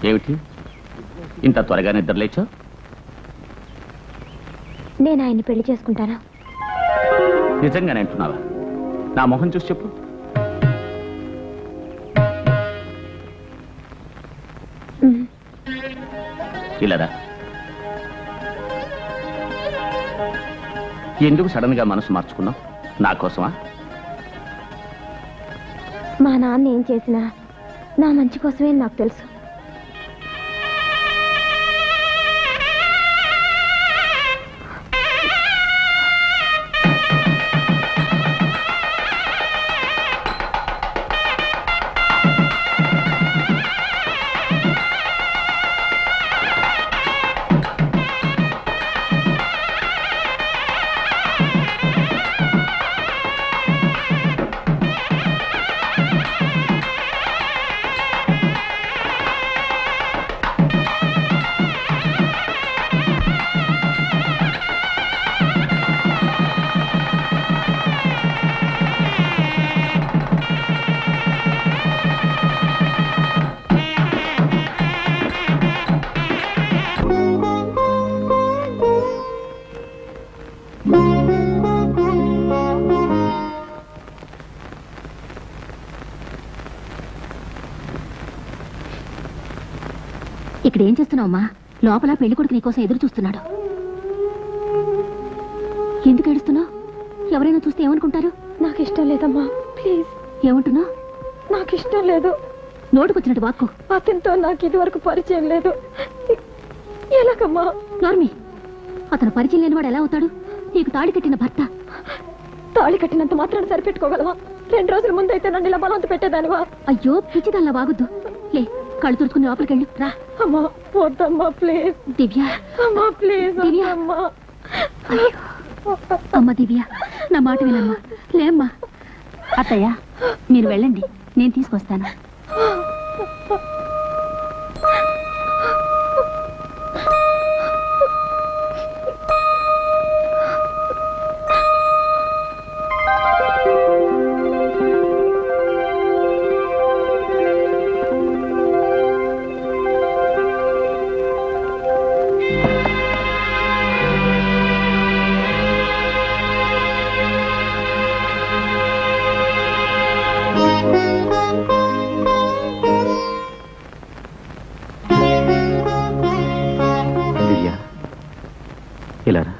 ఏమిటి ఇంత త్వరగా నిద్రలేచో? నేను ఆయన్ని పెళ్లి చేసుకుంటాను. నిజంగానే అంటున్నావా? నా మొహం చూసి చెప్పు. ఇలారా, ఎందుకు సడన్ గా మనసు మార్చుకున్నావు? నా కోసమా? మా నాన్న ఏం చేసినా నా మంచి కోసమే నాకు తెలుసు. ఇక్కడ ఏం చేస్తున్నావమ్మా? లోపల పెళ్లి కొడుకు నీకోసం ఎదురు చూస్తున్నాడు. ఎందుకు ఏడుస్తున్నావు? ఎవరైనా చూస్తే ఏమనుకుంటారు? నాకు ఇష్టం లేదమ్మా, ప్లీజ్. ఏమంటున్నావు? నాకు ఇష్టం లేదు. నోటుకొచ్చినట్టు వాక్కు. అతనితో నాకు ఇది వరకు పరిచయం లేదు. ఎలాగమ్మా? నార్మి, అతను పరిచయం లేనివాడు ఎలా అవుతాడు? నీకు తాళి కట్టిన భర్త. తాళి కట్టినంత మాత్రాన్ని సరిపెట్టుకోగలవా? 2 రోజుల ముందైతే నన్ను ఇలా బలవంత పెట్టేదానివా? అయ్యో పిచ్చిదల్లా వాగొద్దు. లే, కళ్ళు తుడుచుకుని లోపలికెళ్ళు. రా. అమ్మా వద్దమ్మా, ప్లీజ్. దివ్య, అమ్మా ప్లీజ్. దివ్య. అమ్మా. అమ్మ దివ్య, నా మాట వినమ్మా. లేమ్మా. అత్తయ్య, మీరు వెళ్ళండి, నేను తీసుకొస్తాను. దివ్య, ఇలారా.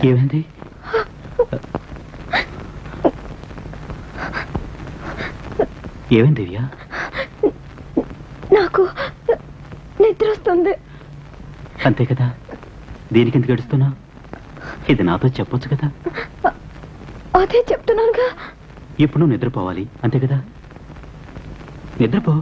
ఏమైంది? ఏమైంది దివ్య? నాకు నిద్ర వస్తుంది. అంతే కదా, దీనికి ఎందుకు ఏడుస్తున్నావు? ఇది నాతో చెప్పొచ్చు కదా. అదే చెప్తున్నానుగా. ఇప్పుడు నువ్వు నిద్రపోవాలి, అంతే కదా. నిద్రపో.